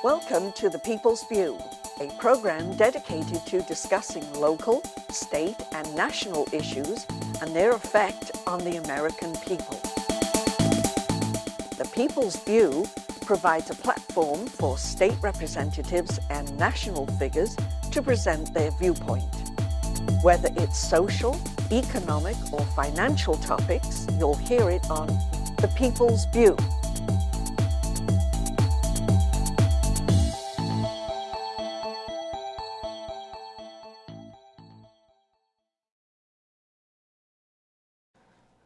Welcome to The People's View, a program dedicated to discussing local, state, and national issues and their effect on the American people. The People's View provides a platform for state representatives and national figures to present their viewpoint. Whether it's social, economic, or financial topics, you'll hear it on The People's View.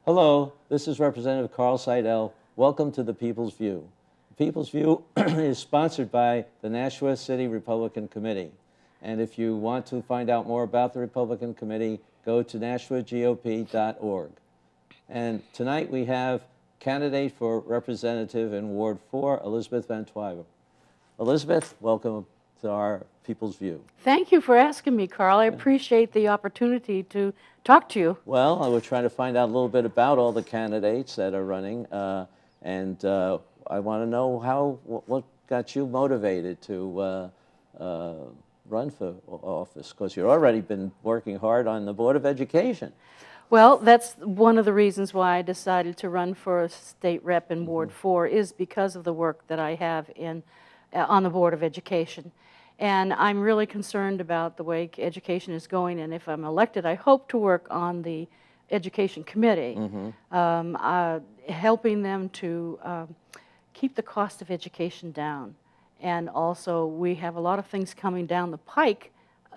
Hello, this is Representative Carl Seidel. Welcome to The People's View. The People's View is sponsored by the Nashua City Republican Committee. And if you want to find out more about the Republican Committee, go to nashuagop.org. And tonight we have candidate for representative in Ward 4, Elizabeth Van Twuyver. Elizabeth, welcome to our People's View. Thank you for asking me, Carl. I appreciate the opportunity to talk to you. Well, I was trying to find out a little bit about all the candidates that are running, and I want to know what got you motivated to run for office, because you've already been working hard on the Board of Education. Well, that's one of the reasons why I decided to run for a state rep in Ward 4 is because of the work that I have on the Board of Education. And I'm really concerned about the way education is going, and if I'm elected, I hope to work on the Education Committee, helping them to keep the cost of education down. And also, we have a lot of things coming down the pike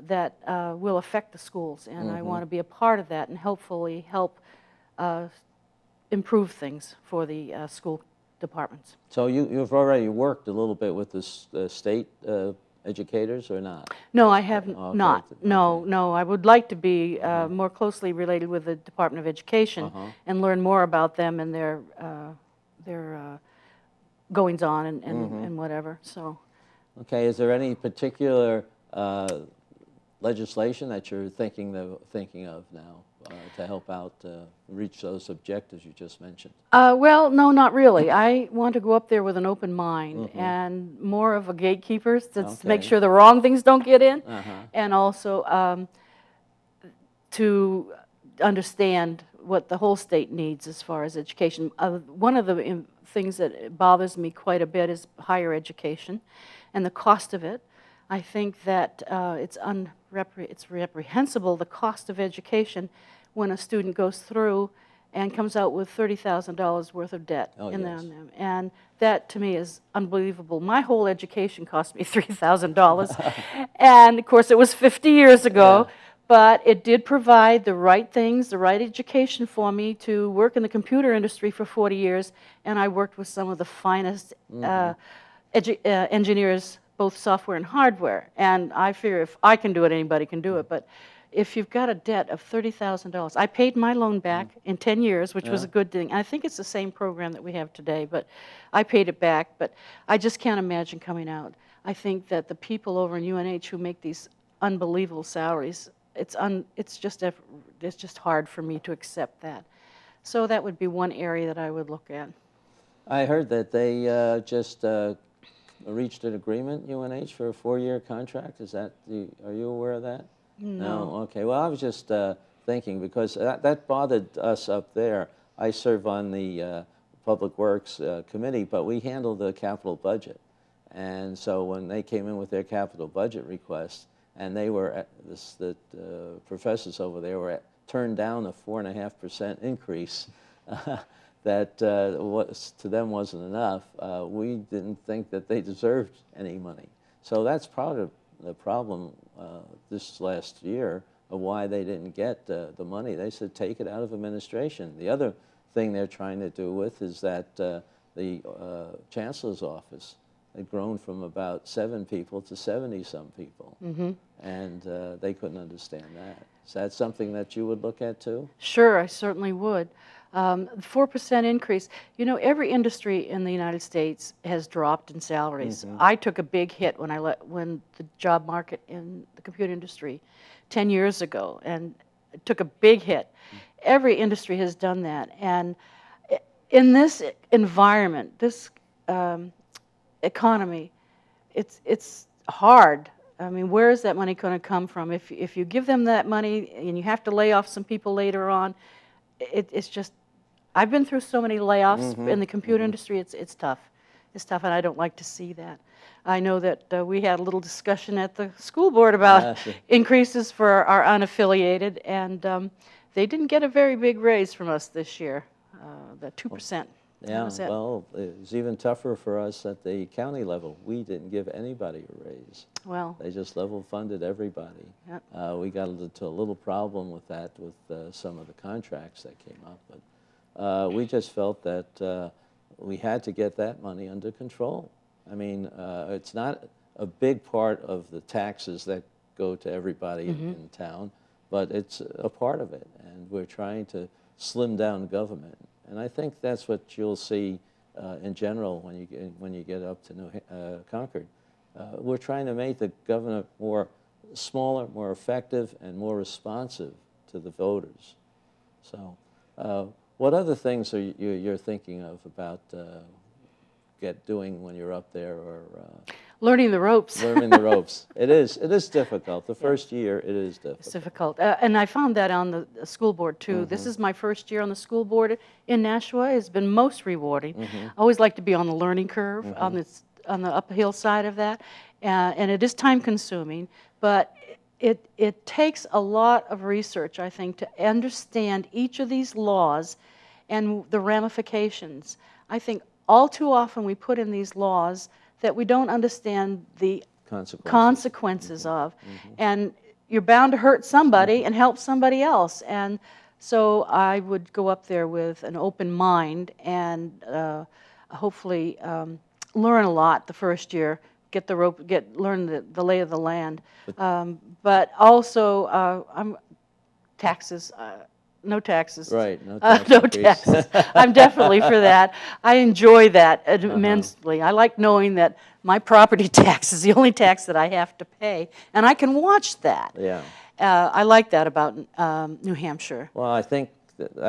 that will affect the schools, and I want to be a part of that and hopefully help improve things for the school departments. So you've already worked a little bit with the state educators, or not? No, I have Okay. not. No. I would like to be more closely related with the Department of Education and learn more about them and their goings on and whatever. So. Okay. Is there any particular legislation that you're thinking of now to help out reach those objectives you just mentioned? Well, no, not really. I want to go up there with an open mind and more of a gatekeeper to make sure the wrong things don't get in, and also to understand what the whole state needs as far as education. One of the things that bothers me quite a bit is higher education and the cost of it. I think that it's reprehensible, the cost of education, when a student goes through and comes out with $30,000 worth of debt in them. And that, to me, is unbelievable. My whole education cost me $3,000. And, of course, it was 50 years ago. But it did provide the right things, the right education for me to work in the computer industry for 40 years. And I worked with some of the finest engineers, both software and hardware. And I figure if I can do it, anybody can do it. But if you've got a debt of $30,000, I paid my loan back in 10 years, which was a good thing. I think it's the same program that we have today, but I paid it back. But I just can't imagine coming out. I think that the people over in UNH who make these unbelievable salaries, it's just hard for me to accept that. So that would be one area that I would look at. I heard that they just reached an agreement, UNH, for a 4-year contract. Is that are you aware of that? No. Okay. Well, I was just thinking, because that bothered us up there. I serve on the Public Works Committee, but we handle the capital budget. And so when they came in with their capital budget request, and they were the professors over there were turned down a 4.5% increase that to them wasn't enough. We didn't think that they deserved any money. So that's part of the problem this last year of why they didn't get the money. They said take it out of administration. The other thing they're trying to do with is that the Chancellor's office had grown from about 7 people to 70-some people, and they couldn't understand that. Is that something that you would look at too? Sure, I certainly would. 4% increase. You know, every industry in the United States has dropped in salaries. I took a big hit when the job market in the computer industry 10 years ago, and it took a big hit. Every industry has done that, and in this environment, this economy, it's hard. I mean, where is that money going to come from? If you give them that money and you have to lay off some people later on, it's just, I've been through so many layoffs in the computer industry. It's tough. It's tough, and I don't like to see that. I know that we had a little discussion at the school board about increases for our unaffiliated, and they didn't get a very big raise from us this year, the 2%. Yeah, well, it was even tougher for us at the county level. We didn't give anybody a raise. Well, they just level funded everybody. Yep. We got into a little problem with that with some of the contracts that came up, but we just felt that we had to get that money under control. I mean, it's not a big part of the taxes that go to everybody in town, but it's a part of it, and we're trying to slim down government. And I think that's what you'll see in general when you get up to Concord. We're trying to make the government more smaller, more effective, and more responsive to the voters. So, what other things are you're thinking of about doing when you're up there, or learning the ropes? Learning the ropes. It is difficult. The first year, it is difficult. It's difficult. And I found that on the school board, too. This is my first year on the school board in Nashua. It's been most rewarding. I always like to be on the learning curve, on the uphill side of that. And it is time-consuming, but it takes a lot of research, I think, to understand each of these laws and the ramifications. I think all too often we put in these laws that we don't understand the consequences of. And you're bound to hurt somebody and help somebody else. And so I would go up there with an open mind and hopefully learn a lot the first year, learn the lay of the land. But also, taxes. No taxes. Right, no taxes. I'm definitely for that. I enjoy that immensely. I like knowing that my property tax is the only tax that I have to pay, and I can watch that. Yeah. I like that about New Hampshire. Well, I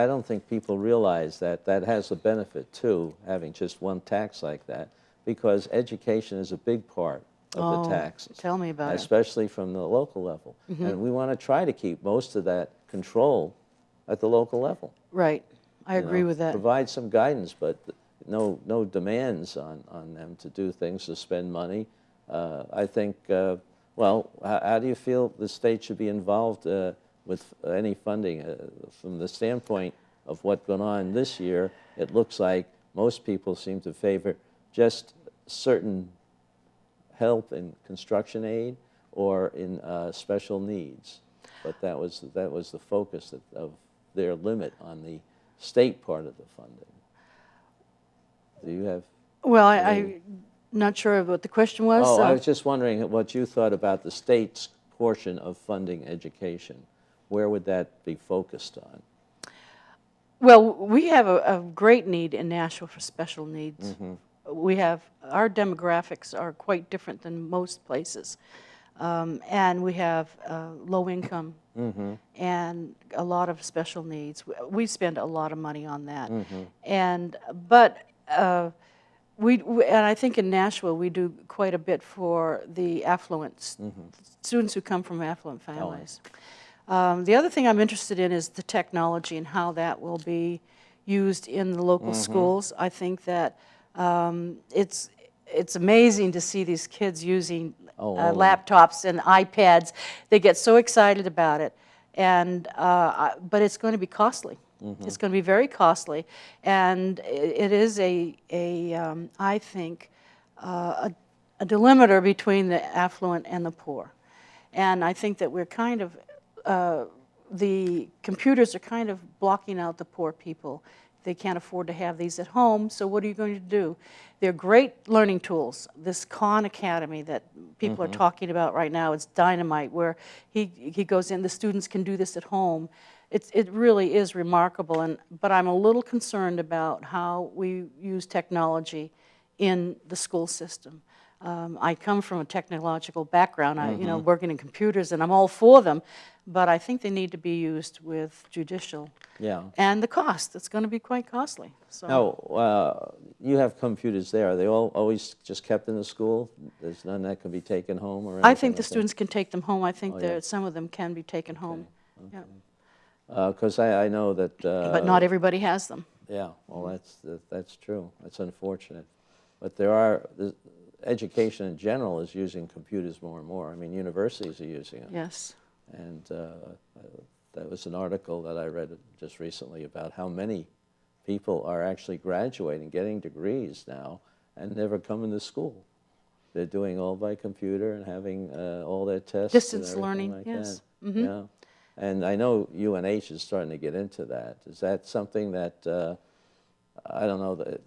don't think people realize that has a benefit too, having just one tax like that, because education is a big part of the taxes. Tell me about it. Especially from the local level. And we want to try to keep most of that control at the local level. Right. I agree with that. Provide some guidance, but no demands on them to do things, to spend money. I think, well, how do you feel the state should be involved with any funding? From the standpoint of what's going on this year, it looks like most people seem to favor just certain help in construction aid or in special needs. But that was the focus of their limit on the state part of the funding. Do you have? Well, I'm not sure what the question was. Oh, I was just wondering what you thought about the state's portion of funding education. Where would that be focused on? Well, we have a great need in Nashua for special needs. We have, our demographics are quite different than most places. And we have low income and a lot of special needs. We spend a lot of money on that. And I think in Nashua we do quite a bit for the affluent students who come from affluent families. The other thing I'm interested in is the technology and how that will be used in the local schools. I think that it's amazing to see these kids using laptops and iPads. They get so excited about it, and but it's going to be costly. It's going to be very costly, and it is I think a delimiter between the affluent and the poor. And I think that we're kind of the computers are kind of blocking out the poor people. They can't afford to have these at home, so what are you going to do? They're great learning tools. This Khan Academy that people are talking about right now, it's dynamite, where he goes in, the students can do this at home. It really is remarkable, but I'm a little concerned about how we use technology in the school system. I come from a technological background, working in computers, and I'm all for them, but I think they need to be used with judicial. Yeah. And the cost, it's going to be quite costly. So. Now, you have computers there. Are they all always just kept in the school? There's none that can be taken home or anything? I think the students can take them home. I think that some of them can be taken home. Okay. Yeah. Because I know that... but not everybody has them. Yeah, well, that's true. That's unfortunate. But education in general is using computers more and more. I mean, universities are using it. Yes. And that was an article that I read just recently about how many people are actually graduating, getting degrees now, and never coming to school. They're doing all by computer and having all their tests. Distance and learning, like yes. That. Yeah. And I know UNH is starting to get into that. Is that something that, I don't know,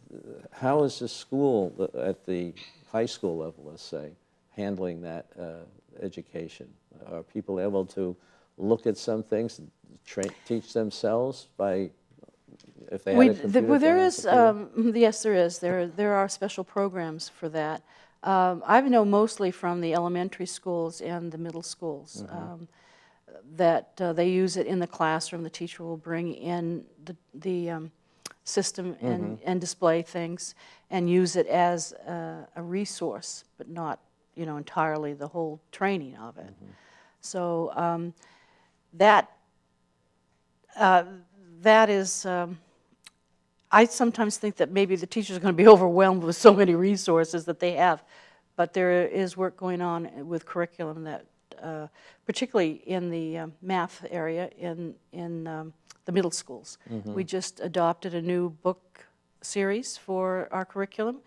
how is the school at the high school level, let's say, handling that education? Are people able to look at some things, teach themselves by, if they had a computer? Well, there is, yes, there is. There are special programs for that. I know mostly from the elementary schools and the middle schools. That they use it in the classroom. The teacher will bring in the system and display things and use it as a resource, but not, entirely the whole training of it. So that is. I sometimes think that maybe the teachers are going to be overwhelmed with so many resources that they have, but there is work going on with curriculum that. Particularly in the math area in the middle schools. We just adopted a new book series for our curriculum,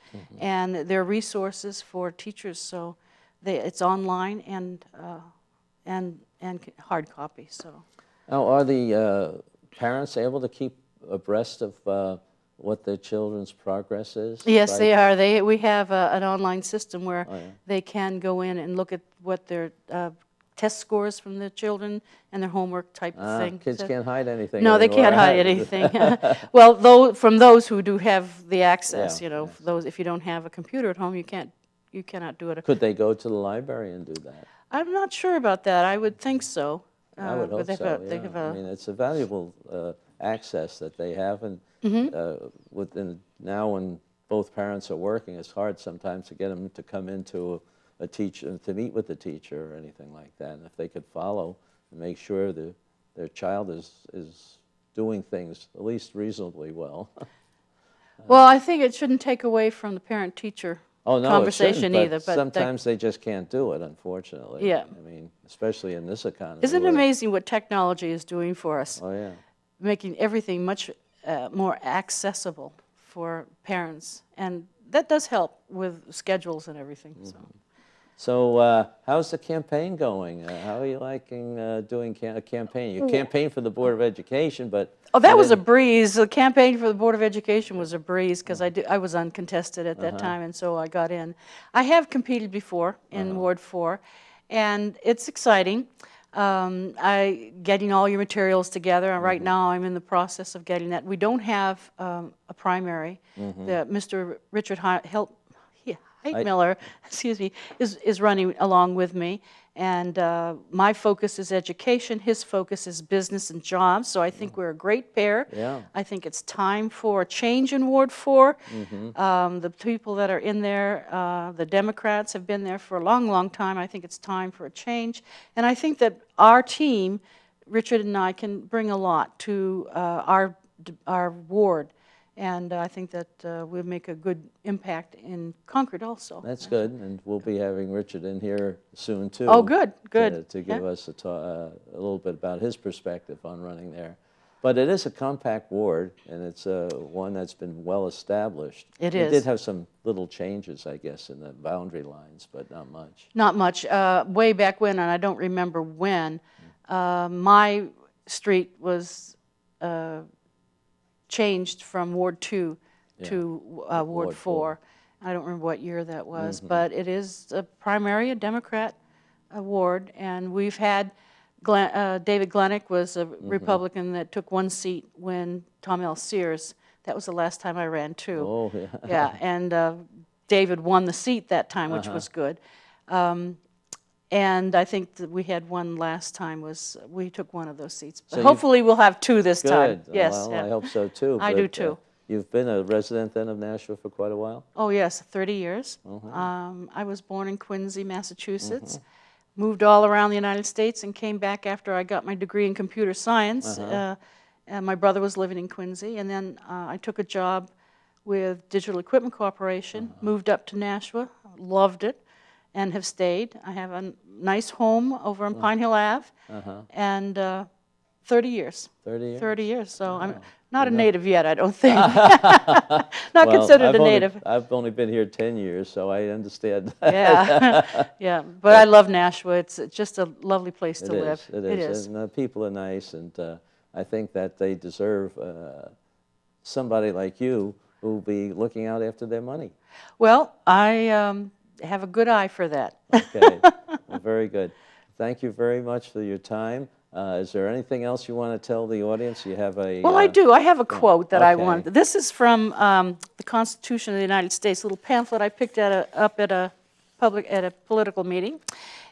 and there are resources for teachers, so it's online and hard copy. So, now, are the parents able to keep abreast of what their children's progress is? Yes, they are. We have an online system where they can go in and look at what their test scores from the children and their homework type of thing. Kids can't hide anything. No, they can't hide anything. Well, from those who do have the access, those if you don't have a computer at home, you cannot do it. Could they go to the library and do that? I'm not sure about that. I would think so. I would hope so. I mean, it's a valuable access that they have, and now when both parents are working, it's hard sometimes to get them to come into a teacher, to meet with the teacher or anything like that. And if they could follow and make sure that their child is doing things at least reasonably well. Well, I think it shouldn't take away from the parent-teacher conversation either. But sometimes they just can't do it, unfortunately. Yeah. I mean, especially in this economy. Isn't it amazing what technology is doing for us? Oh, yeah. Making everything much more accessible for parents. And that does help with schedules and everything. So how's the campaign going? How are you liking doing a campaign? You campaigned for the Board of Education, but... Oh, that was a breeze. The campaign for the Board of Education was a breeze because I was uncontested at that time, and so I got in. I have competed before in Ward 4, and it's exciting. Getting all your materials together, and right now I'm in the process of getting that. We don't have a primary. Mr. Richard Miller, excuse me, is running along with me, and my focus is education. His focus is business and jobs. So I think we're a great pair. Yeah. I think it's time for a change in Ward 4. The people that are in there, the Democrats have been there for a long, long time. I think it's time for a change, and I think that our team, Richard and I, can bring a lot to our ward. And I think that we'll make a good impact in Concord also. That's good, and we'll be having Richard in here soon, too. Oh, good, good. To give us a little bit about his perspective on running there. But it is a compact ward, and it's one that's been well established. It is. It did have some little changes, I guess, in the boundary lines, but not much. Not much. Way back when, and I don't remember when, my street was changed from Ward 2 to Ward 4. I don't remember what year that was, but it is primarily a Democrat ward, and we've had David Glenick was a Republican that took one seat when Tom L. Sears, that was the last time I ran too. Oh, yeah. Yeah, and David won the seat that time, which was good. And I think that we had one last time, we took one of those seats. But So hopefully we'll have two this time. Good. Yes. Well, yeah. I hope so too. I do too. You've been a resident then of Nashua for quite a while? Oh, yes, 30 years. I was born in Quincy, Massachusetts, moved all around the United States, and came back after I got my degree in computer science. And my brother was living in Quincy, and then I took a job with Digital Equipment Corporation, moved up to Nashua, loved it, and have stayed. I have a nice home over on Pine Hill Ave, and 30 years. 30 years? 30 years, so I'm not a native yet, I don't think. Not considered a native. I've only been here 10 years, so I understand. Yeah, yeah, but I love Nashua. It's just a lovely place to live. It is. And the people are nice, and I think that they deserve somebody like you who will be looking out after their money. Well, I have a good eye for that. Okay, well, very good. Thank you very much for your time. Is there anything else you want to tell the audience? You have a... Well, I do. I have a quote that I okay. want. This is from the Constitution of the United States, a little pamphlet I picked up at a political meeting.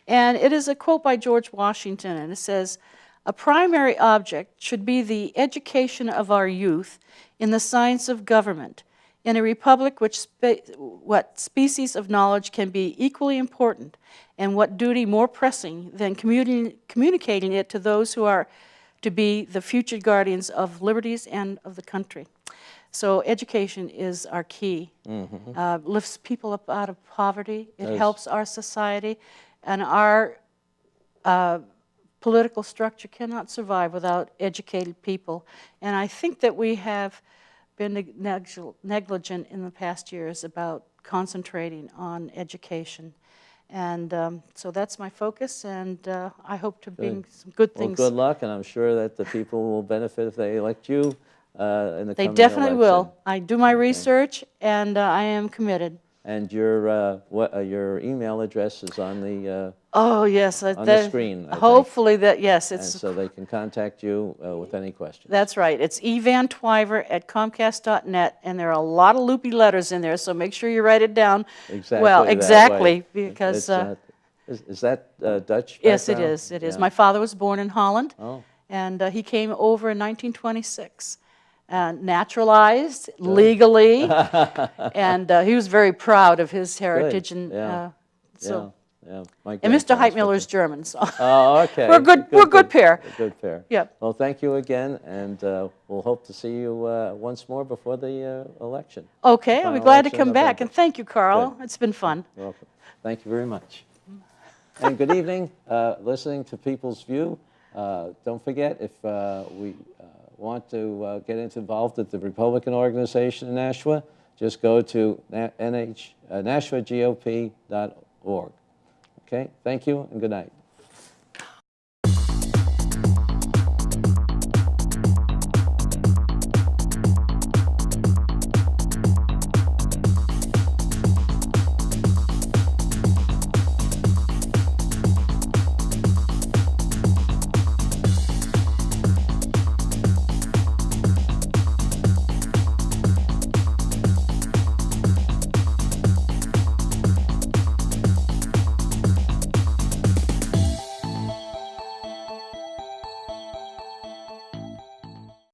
And it is a quote by George Washington, and it says, "A primary object should be the education of our youth in the science of government. In a republic, what species of knowledge can be equally important, and what duty more pressing than communicating it to those who are to be the future guardians of liberties and of the country." So education is our key. Lifts people up out of poverty. It helps our society, and our political structure cannot survive without educated people. And I think that we have been negligent in the past years about concentrating on education. And so that's my focus, and I hope to bring some good things. Well, good luck, and I'm sure that the people will benefit if they elect you in the coming election. They definitely will. I do my research, and I am committed. And your email address is on the Oh, yes. on the screen, I think. Hopefully that, yes. And so they can contact you with any questions. That's right. It's evantwyver@comcast.net, and there are a lot of loopy letters in there, so make sure you write it down. Exactly. Well, that exactly, way. because... Is that Dutch background? Yes, it is. It is. Yeah. My father was born in Holland, Oh. and he came over in 1926. Naturalized legally, and he was very proud of his heritage. Good. And Yeah. so, yeah. and Mr. Heitmiller is German, so Oh, okay. we're good. We're good pair. A good pair. Yeah. Well, thank you again, and we'll hope to see you once more before the election. Okay, I'll be Final glad to election come in back, November. and thank you, Carl. Good. It's been fun. Welcome. Thank you very much. And good evening. Listening to People's View. Don't forget, if we want to get involved at the Republican organization in Nashua, just go to NashuaGOP.org. Okay, thank you and good night.